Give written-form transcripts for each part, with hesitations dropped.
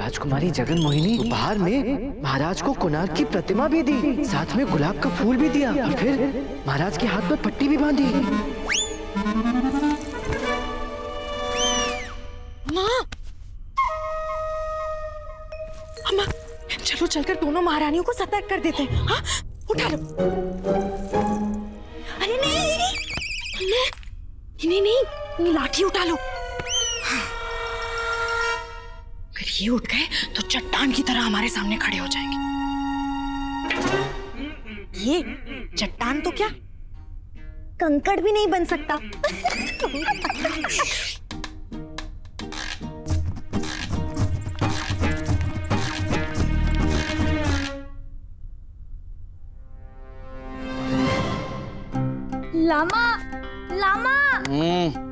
राजकुमारी जगन मोहिनी उपहार में महाराज को कोणार्क की प्रतिमा भी दी, साथ में गुलाब का फूल भी दिया और फिर महाराज के हाथ पर पट्टी भी बांधी। माँ, अम्मा, चलो चलकर दोनों महारानियों को सतर्क कर देते हैं। हाँ, उठा लो। अरे नहीं, लाठी उठा लो। अगर ये उठ गए तो चट्टान की तरह हमारे सामने खड़े हो जाएंगे। ये चट्टान तो क्या, कंकड़ भी नहीं बन सकता। लामा, लामा।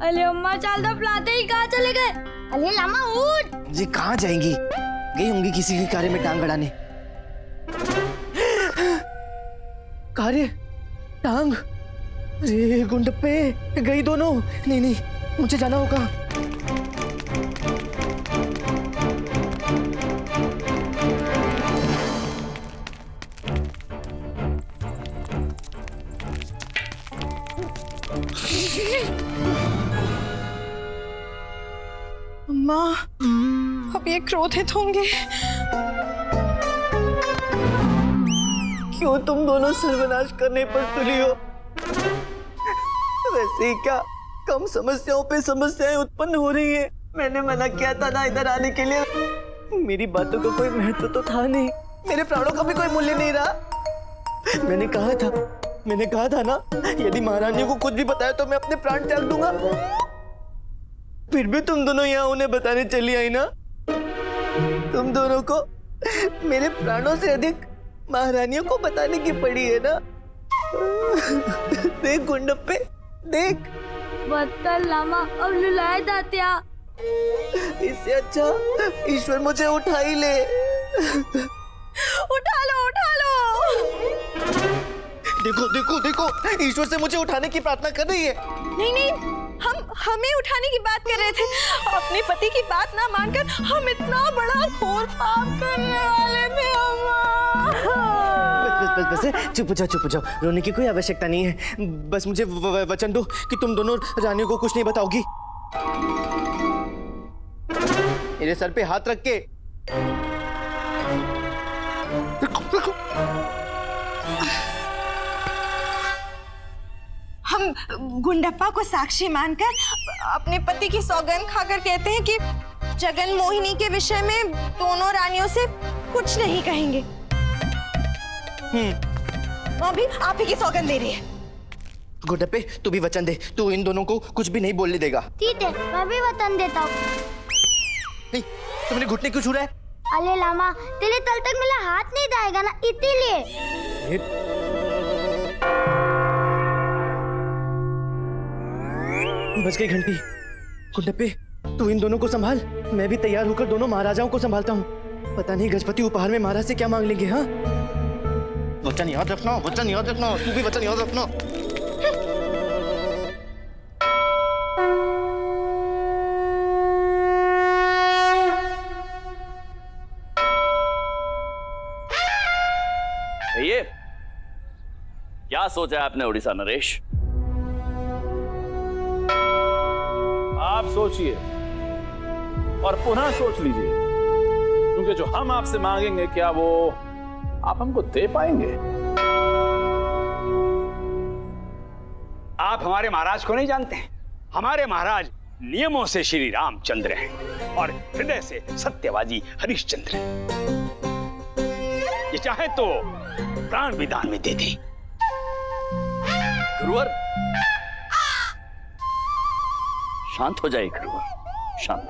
अरे अम्मा चाल तो प्लाते ही कहाँ चले गए? अरे लामा उठ। जी कहाँ जाएंगी? गई होंगी किसी के कार्य में टांग अड़ाने। कार्य? टांग? अरे गुंडप्पे, गई दोनों। नहीं, मुझे जाना होगा। अम्मा, अब ये क्रोधित होंगे। क्यों तुम दोनों सर्वनाश करने पर तुली हो? वैसे ही क्या कम समस्याओं पे समस्याएं उत्पन्न हो रही हैं। मैंने मना किया था ना इधर आने के लिए। मेरी बातों का कोई महत्व तो था नहीं, मेरे प्राणों का भी कोई मूल्य नहीं रहा। मैंने कहा था ना, यदि महारानी को कुछ भी बताया तो मैं अपने प्राण त्याग दूंगा। फिर भी तुम दोनों यहाँ उन्हें बताने चली आई ना। तुम दोनों को मेरे प्राणों से अधिक महारानियों को बताने की पड़ी है ना। देख गुंडप्पे, देख। बत्तल लामा, अब लुलाए दात्या। इससे अच्छा ईश्वर मुझे उठा ही ले। उठा लो। देखो, ईश्वर से मुझे उठाने की प्रार्थना कर रही है। नहीं, हम हमें उठाने की बात कर रहे थे। अपने पति की बात ना मानकर हम इतना बड़ा घोर पाप करने वाले थे अम्मा। बस चुप हो जाओ। रोने की कोई आवश्यकता नहीं है। बस मुझे वचन दो कि तुम दोनों रानियों को कुछ नहीं बताओगी। मेरे सर पे हाथ रख के। हम गुंडप्पा को साक्षी मानकर अपने पति की सौगंध खाकर कहते हैं कि जगन मोहिनी के विषय में दोनों रानियों से कुछ नहीं कहेंगे। अभी आप ही की सौगंध दे रही है। गुंडप्पे, तू भी वचन दे, तू इन दोनों को कुछ भी नहीं बोलने देगा। ठीक है, मैं भी वचन देता हूँ। नहीं, तुमने घुटने क्यों छू रहा है? अरे लामा, तेरे तल तक मेरा हाथ नहीं जाएगा ना, इसीलिए। बज गई घंटी। गुंडप्पे, तू इन दोनों को संभाल, मैं भी तैयार होकर दोनों महाराजाओं को संभालता हूँ। पता नहीं गजपति उपहार में महाराज से क्या मांग लेंगे। हाँ, वचन याद रखना, तू भी वचन याद रखना। ये क्या सोचा है आपने उड़ीसा नरेश? आप सोचिए और पुनः सोच लीजिए, क्योंकि जो हम आपसे मांगेंगे क्या वो आप हमको दे पाएंगे? आप हमारे महाराज को नहीं जानते हैं। हमारे महाराज नियमों से श्री रामचंद्र हैं और हृदय से सत्यवादी हरिश्चंद्र हैं। ये चाहे तो प्राण भी दान में दे दें। गुरुवर, शांत हो जाइए गुरुवर, शांत।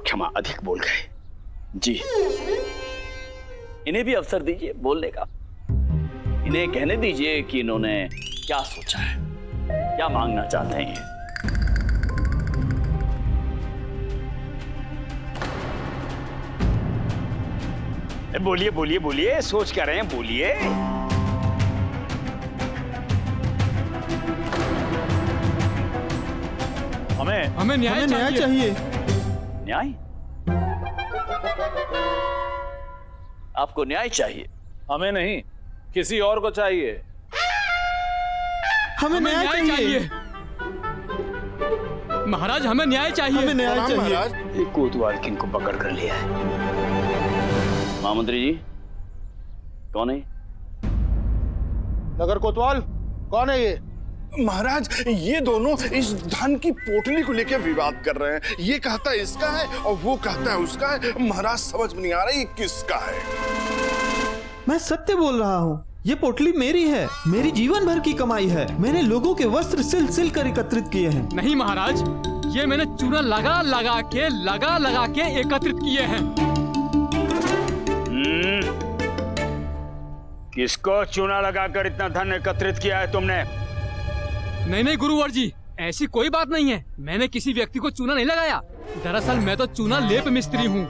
क्षमा, अधिक बोल गए। जी, इन्हें भी अवसर दीजिए बोलने का। इन्हें कहने दीजिए कि इन्होंने क्या सोचा है, क्या मांगना चाहते हैं। बोलिए, सोच क्या रहे हैं, बोलिए। हमें न्याय चाहिए। न्याय? आपको न्याय चाहिए। हमें नहीं, किसी और को चाहिए। हमें न्याय चाहिए महाराज, हमें न्याय चाहिए। हमें न्याय चाहिए महाराज, ये कोतवाल किंग को पकड़ कर लिया है। महामंत्री जी, कौन है? नगर कोतवाल कौन है ये? महाराज, ये दोनों इस धन की पोटली को लेकर विवाद कर रहे हैं। ये कहता है इसका है और वो कहता है उसका है। महाराज समझ में नहीं आ रहा ये किसका है। मैं सत्य बोल रहा हूँ, ये पोटली मेरी है, मेरी जीवन भर की कमाई है। मैंने लोगों के वस्त्र सिल सिल कर एकत्रित किए हैं। नहीं महाराज, ये मैंने चूना लगा लगा के एकत्रित किए हैं। किसको चूना लगाकर इतना धन एकत्रित किया है तुमने? नहीं गुरुवर जी, ऐसी कोई बात नहीं है। मैंने किसी व्यक्ति को चूना नहीं लगाया। दरअसल मैं तो चूना लेप मिस्त्री हूँ।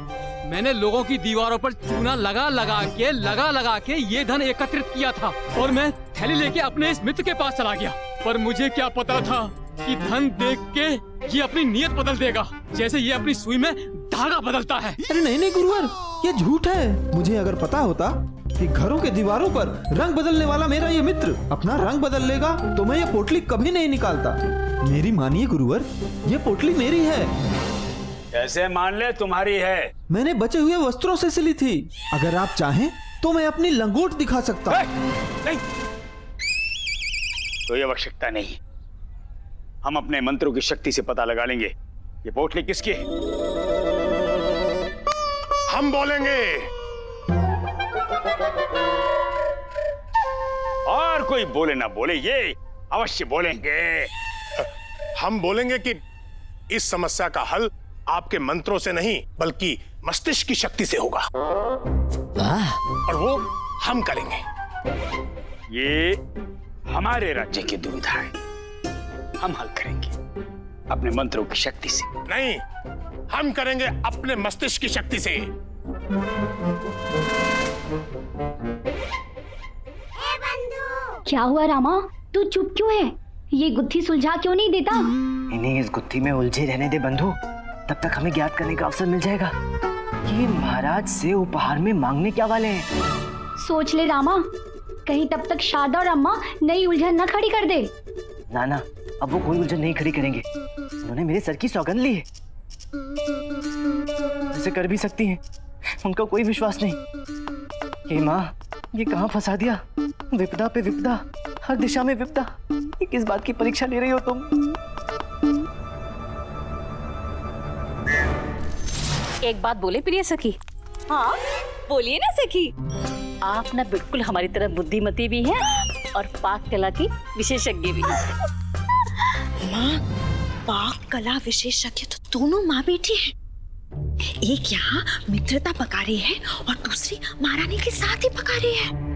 मैंने लोगों की दीवारों पर चूना लगा लगा के ये धन एकत्रित किया था और मैं थैली लेके अपने इस मित्र के पास चला गया। पर मुझे क्या पता था कि धन देख के ये अपनी नीयत बदल देगा, जैसे ये अपनी सुई में धागा बदलता है। अरे नहीं गुरुवर, ये झूठ है। मुझे अगर पता होता कि घरों के दीवारों पर रंग बदलने वाला मेरा ये मित्र अपना रंग बदल लेगा तो मैं ये पोटली कभी नहीं निकालता। मेरी मानिए गुरुवर, ये पोटली मेरी है। कैसे मान ले तुम्हारी है? मैंने बचे हुए वस्त्रों से सिली थी। अगर आप चाहें तो मैं अपनी लंगोट दिखा सकता हूँ। नहीं, कोई आवश्यकता नहीं। हम अपने मंत्रों की शक्ति से पता लगा लेंगे ये पोटली किसकी है। हम बोलेंगे और कोई बोले ना बोले, ये अवश्य बोलेंगे। हम बोलेंगे कि इस समस्या का हल आपके मंत्रों से नहीं बल्कि मस्तिष्क की शक्ति से होगा और वो हम करेंगे। ये हमारे राज्य की दुविधा है, हम हल करेंगे अपने मंत्रों की शक्ति से। नहीं, हम करेंगे अपने मस्तिष्क की शक्ति से। क्या हुआ रामा, तू चुप क्यों है? ये गुत्थी सुलझा क्यों नहीं देता? इन्हें इस गुत्थी में उलझे रहने दे बंधु, तब तक हमें ज्ञात करने का अवसर मिल जाएगा कि महाराज से उपहार में मांगने क्या वाले हैं। सोच ले रामा, कहीं तब तक शारदा और अम्मा नई उलझन न खड़ी कर दे। ना, अब वो कोई उलझन नहीं खड़ी करेंगे। उन्होंने मेरे सर की सौगंध ली है, ऐसे कर भी सकती हैं, उनका कोई विश्वास नहीं। हे माँ, ये कहाँ फंसा दिया? विपदा पे विपदा, हर दिशा में विपदा। ये किस बात की परीक्षा ले रही हो तुम? एक बात बोले प्रिय सखी। हाँ बोलिए ना सखी। आप ना बिल्कुल हमारी तरह बुद्धिमती भी हैं और पाक कला की विशेषज्ञ भी हैं। माँ, पाक कला विशेषज्ञ तो दोनों माँ बेटी हैं। एक यहाँ मित्रता पका रही है और दूसरी महारानी के साथ ही पका रही है।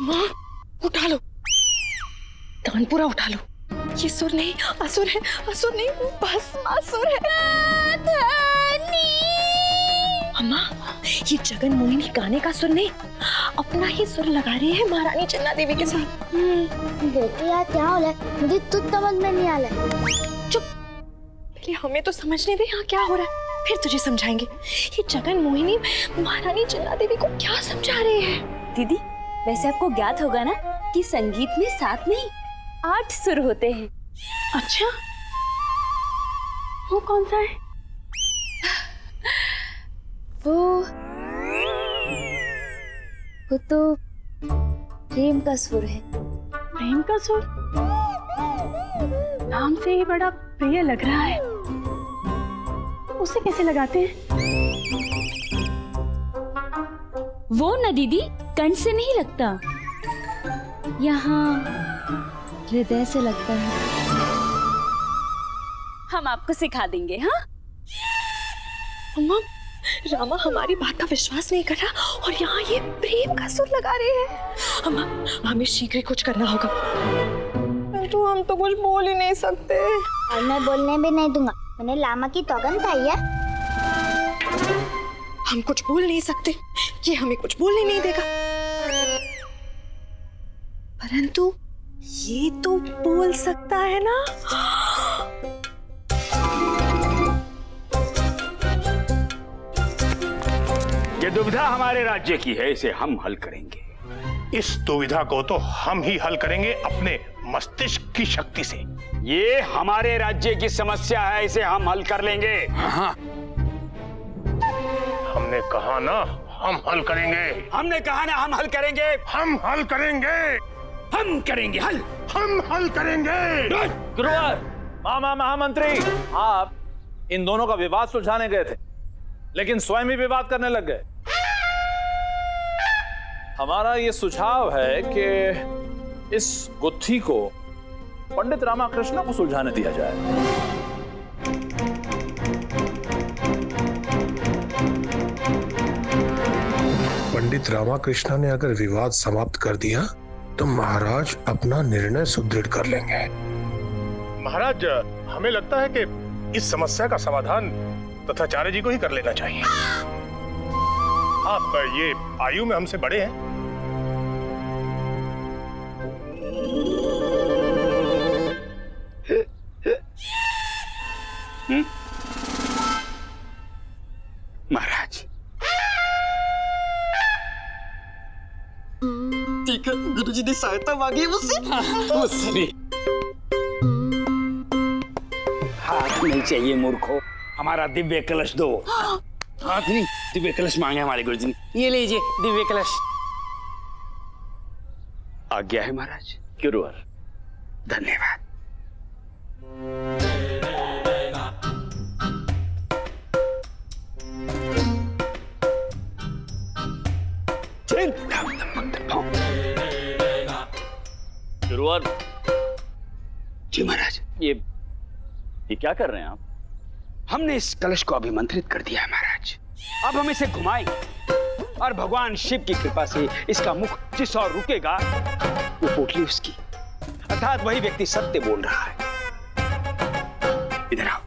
माँ, उठा लो, तानपुरा उठा लो। ये सुर नहीं, असुर है, असुर नहीं, भस्मासुर है। अम्मा, ये जगन मोहिनी गाने का सुर नहीं, अपना ही सुर लगा रही है महारानी चन्ना देवी के साथ। बेटी यार क्या हो रहा है? मुझे तुझ समझ में नहीं आ रहा। चुप, पहले हमें तो समझने दे यहाँ क्या हो रहा है, फिर तुझे समझाएंगे। ये जगन मोहिनी महारानी चन्ना देवी को क्या समझा रही है? दीदी, वैसे आपको ज्ञात होगा ना कि संगीत में 7 नहीं 8 सुर होते हैं। अच्छा, वो कौन सा है? वो तो प्रेम का सुर है। प्रेम का सुर? नाम से ही बड़ा प्रिय लग रहा है। उसे कैसे लगाते हैं? वो ना दीदी, कंठ से नहीं लगता, यहाँ हृदय से लगता है। हम आपको सिखा देंगे। हाँ, अम्मा, रामा हमारी बात का विश्वास नहीं कर रहा और यहाँ ये प्रेम का सुर लगा रहे हैं। अम्मा, हमें शीघ्र ही कुछ करना होगा। तो हम तो कुछ बोल ही नहीं सकते। और मैं बोलने भी नहीं दूंगा, मैंने लामा की तौगन खाई है। हम कुछ बोल नहीं सकते, ये हमें कुछ बोलने नहीं देगा। परंतु ये तो बोल सकता है ना। ये दुविधा हमारे राज्य की है, इसे हम हल करेंगे। इस दुविधा को तो हम ही हल करेंगे अपने मस्तिष्क की शक्ति से। ये हमारे राज्य की समस्या है, इसे हम हल कर लेंगे। हाँ। हमने कहा ना हम हल करेंगे। हमने कहा ना हम हल करेंगे। हम हल करेंगे। हम करेंगे हल। हम हल करेंगे। गुरुवर, महामंत्री, आप इन दोनों का विवाद सुलझाने गए थे, लेकिन स्वयं ही विवाद करने लग गए। हमारा ये सुझाव है कि इस गुत्थी को पंडित रामाकृष्ण को सुलझाने दिया जाए। पंडित रामाकृष्ण ने अगर विवाद समाप्त कर दिया तो महाराज अपना निर्णय सुदृढ़ कर लेंगे। महाराज, हमें लगता है कि इस समस्या का समाधान तथाचार्य जी को ही कर लेना चाहिए। आप ये आयु में हमसे बड़े हैं। महाराज, ठीक है, गुरुजी ने सहायता मांगी मुझसे। हाथ नहीं चाहिए मूर्खो, हमारा दिव्य कलश दो। हाथ नहीं, दिव्य कलश मांगे हमारे गुरुजी ने। ये लीजिए दिव्य कलश। आज्ञा है महाराज। गुरुवर, धन्यवाद। गुरुवर जी महाराज। ये क्या कर रहे हैं आप? हमने इस कलश को अभिमंत्रित कर दिया है महाराज। अब हम इसे घुमाएंगे और भगवान शिव की कृपा से इसका मुख जिस और रुकेगा वो पोटली उसकी, अर्थात वही व्यक्ति सत्य बोल रहा है। इधर आओ।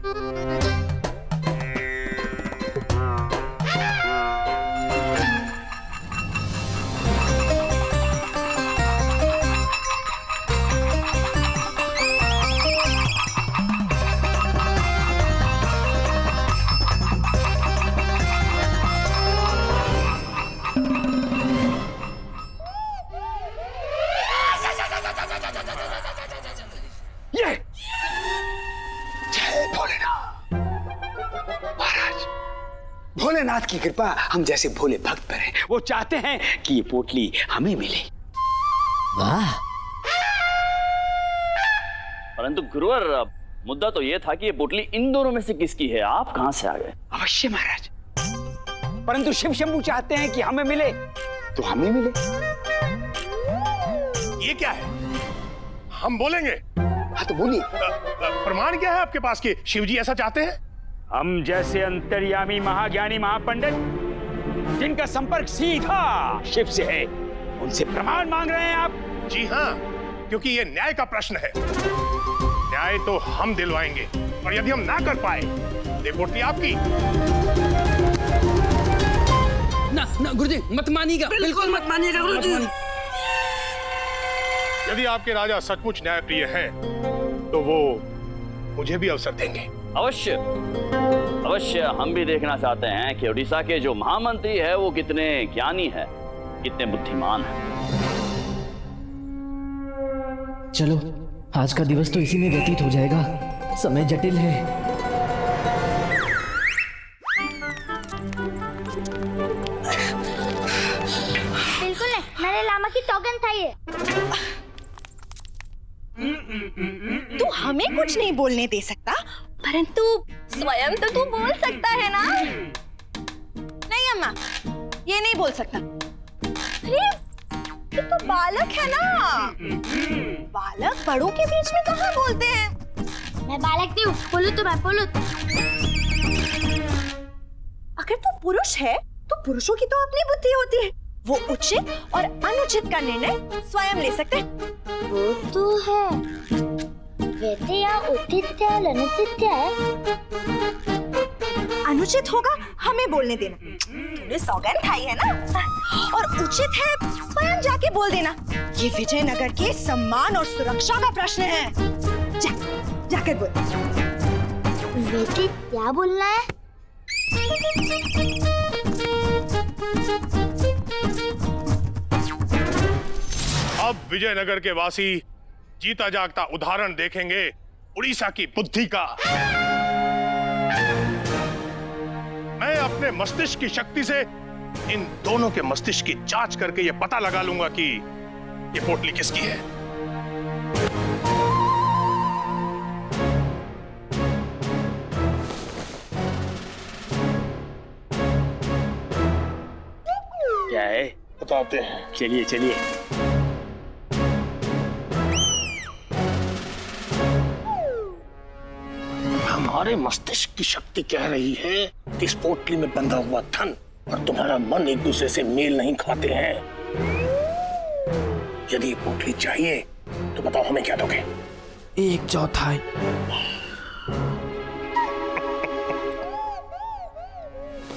भोलेनाथ की कृपा हम जैसे भोले भक्त पर है। वो चाहते हैं कि ये पोटली हमें मिले। वाह! परंतु गुरुवर, मुद्दा तो ये था कि ये पोटली इन दोनों में से किसकी है? आप कहां से आ गए? अवश्य महाराज, परंतु शिव शंभू चाहते हैं कि हमें मिले तो हमें मिले। ये क्या है? हम बोलेंगे। हाँ तो बोलिए। प्रमाण क्या है आपके पास कि शिव जी ऐसा चाहते हैं? हम जैसे अंतर्यामी महाज्ञानी महापंडित जिनका संपर्क सीधा शिव से है, उनसे प्रमाण मांग रहे हैं आप? जी हाँ, क्योंकि ये न्याय का प्रश्न है। न्याय तो हम दिलवाएंगे, और यदि हम ना कर पाए तो पोटली आपकी। ना गुरुजी, मत मानिएगा, बिल्कुल मत मानिएगा गुरुजी। यदि आपके राजा सचमुच न्यायप्रिय हैं, तो वो मुझे भी अवसर देंगे। अवश्य अवश्य, हम भी देखना चाहते हैं कि उड़ीसा के जो महामंत्री है वो कितने ज्ञानी है, कितने बुद्धिमान है। चलो, आज का दिवस तो इसी में व्यतीत हो जाएगा। समय जटिल है। बिल्कुल नहीं, मेरे लामा की टोकन था ये। तू हमें कुछ नहीं बोलने दे सकता, परंतु स्वयं तो तू बोल सकता है ना? नहीं अम्मा, ये नहीं बोल सकता। अरे ये तो बालक है ना, बालक बड़ों के बीच में कहाँ बोलते हैं? मैं बालक नहीं हूँ, बोलू तो मैं बोलू। आखिर तू पुरुष है तो पुरुषों की तो अपनी बुद्धि होती है, वो उचित और अनुचित का निर्णय स्वयं ले सकते हैं। वो तो है, वैसे यहाँ उचित और अनुचित क्या है? अनुचित होगा हमें बोलने देना, तूने सौगंध खाई है ना, और उचित है स्वयं जाके बोल देना। ये विजयनगर के सम्मान और सुरक्षा का प्रश्न है। जाकर बोल। वैसे क्या बोलना है? अब विजयनगर के वासी जीता जागता उदाहरण देखेंगे उड़ीसा की बुद्धि का। मैं अपने मस्तिष्क की शक्ति से इन दोनों के मस्तिष्क की जांच करके यह पता लगा लूंगा कि यह पोटली किसकी है। क्या है बताते हैं। चलिए चलिए। हमारे मस्तिष्क की शक्ति कह रही है कि इस पोटली में बंधा हुआ धन और तुम्हारा मन एक दूसरे से मेल नहीं खाते हैं। यदि ये पोटली चाहिए तो बताओ हमें क्या दोगे? 1/4।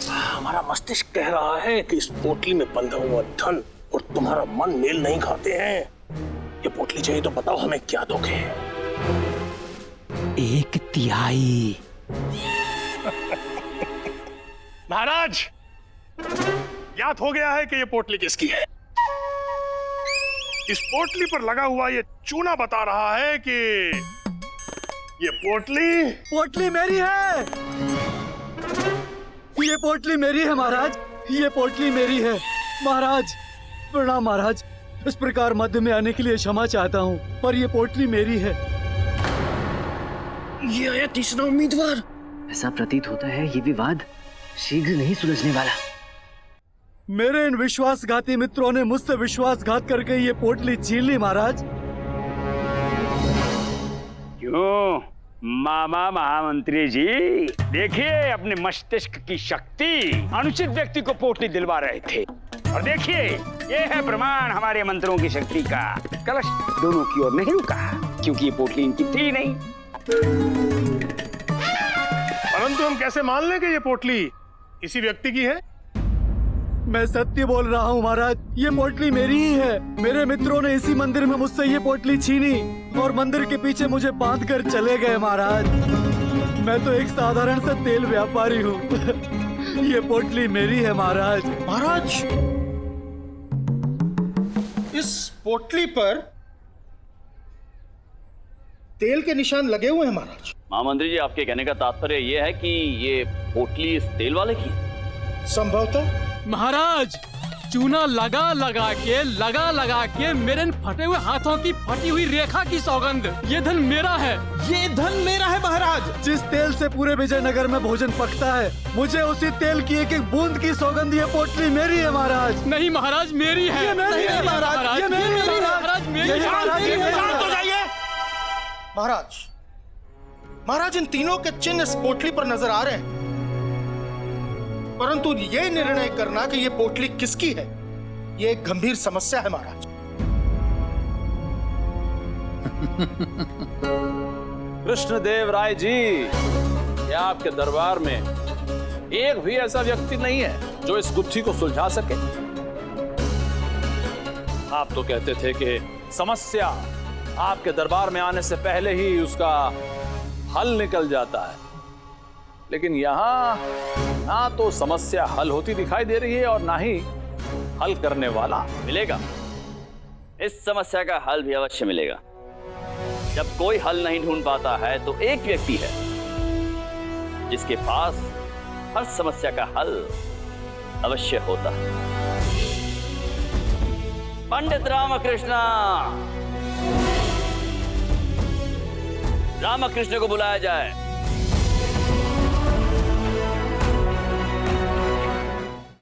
हमारा मस्तिष्क कह रहा है कि इस पोटली में बंधा हुआ धन और तुम्हारा मन मेल नहीं खाते हैं। ये पोटली चाहिए तो बताओ हमें क्या दोगे? 1/3। महाराज, याद हो गया है कि ये पोटली किसकी है। इस पोटली पर लगा हुआ ये चूना बता रहा है कि ये पोटली मेरी है। ये पोटली मेरी है महाराज, ये पोटली मेरी है। महाराज प्रणाम महाराज, इस प्रकार मध्य में आने के लिए क्षमा चाहता हूँ, पर ये पोटली मेरी है। ये है तीसरा उम्मीदवार। ऐसा प्रतीत होता है ये विवाद शीघ्र नहीं सुलझने वाला। मेरे इन विश्वासघाती मित्रों ने मुझसे विश्वासघात करके ये पोटली छीन ली महाराज। क्यों मामा महामंत्री जी, देखिए अपने मस्तिष्क की शक्ति अनुचित व्यक्ति को पोटली दिलवा रहे थे, और देखिए ये है प्रमाण हमारे मंत्रों की शक्ति का। कलश दोनों की ओर नहीं रुका क्योंकि ये पोटली इनकी थी नहीं। परंतु हम कैसे मान लें कि ये पोटली इसी व्यक्ति की है? मैं सत्य बोल रहा हूँ महाराज, ये पोटली मेरी ही है। मेरे मित्रों ने इसी मंदिर में मुझसे ये पोटली छीनी और मंदिर के पीछे मुझे बांध कर चले गए महाराज। मैं तो एक साधारण सा तेल व्यापारी हूँ। ये पोटली मेरी है महाराज। महाराज, इस पोटली पर तेल के निशान लगे हुए हैं महाराज। महामंत्री जी, आपके कहने का तात्पर्य ये है कि ये पोटली इस तेल वाले की है? संभवतः। महाराज, चूना लगा लगा के मेरे इन फटे हुए हाथों की फटी हुई रेखा की सौगंध, ये धन मेरा है। ये धन मेरा है महाराज। जिस तेल से पूरे विजयनगर में भोजन पकता है, मुझे उसी तेल की एक एक बूंद की सौगंध। ये पोटली मेरी है महाराज। नहीं महाराज, मेरी है। ये मेरी है महाराज, ये मेरी है महाराज, मेरी है। शांत हो जाइए। महाराज, इन तीनों के चिन्ह इस पोटली पर नजर आ रहे हैं, परंतु ये निर्णय करना कि ये पोटली किसकी है, ये एक गंभीर समस्या है महाराज। कृष्णदेव राय जी, क्या आपके दरबार में एक भी ऐसा व्यक्ति नहीं है जो इस गुत्थी को सुलझा सके? आप तो कहते थे कि समस्या आपके दरबार में आने से पहले ही उसका हल निकल जाता है, लेकिन यहाँ ना तो समस्या हल होती दिखाई दे रही है और ना ही हल करने वाला मिलेगा। इस समस्या का हल भी अवश्य मिलेगा। जब कोई हल नहीं ढूंढ पाता है तो एक व्यक्ति है जिसके पास हर समस्या का हल अवश्य होता है। पंडित रामकृष्ण। रामकृष्ण को बुलाया जाए।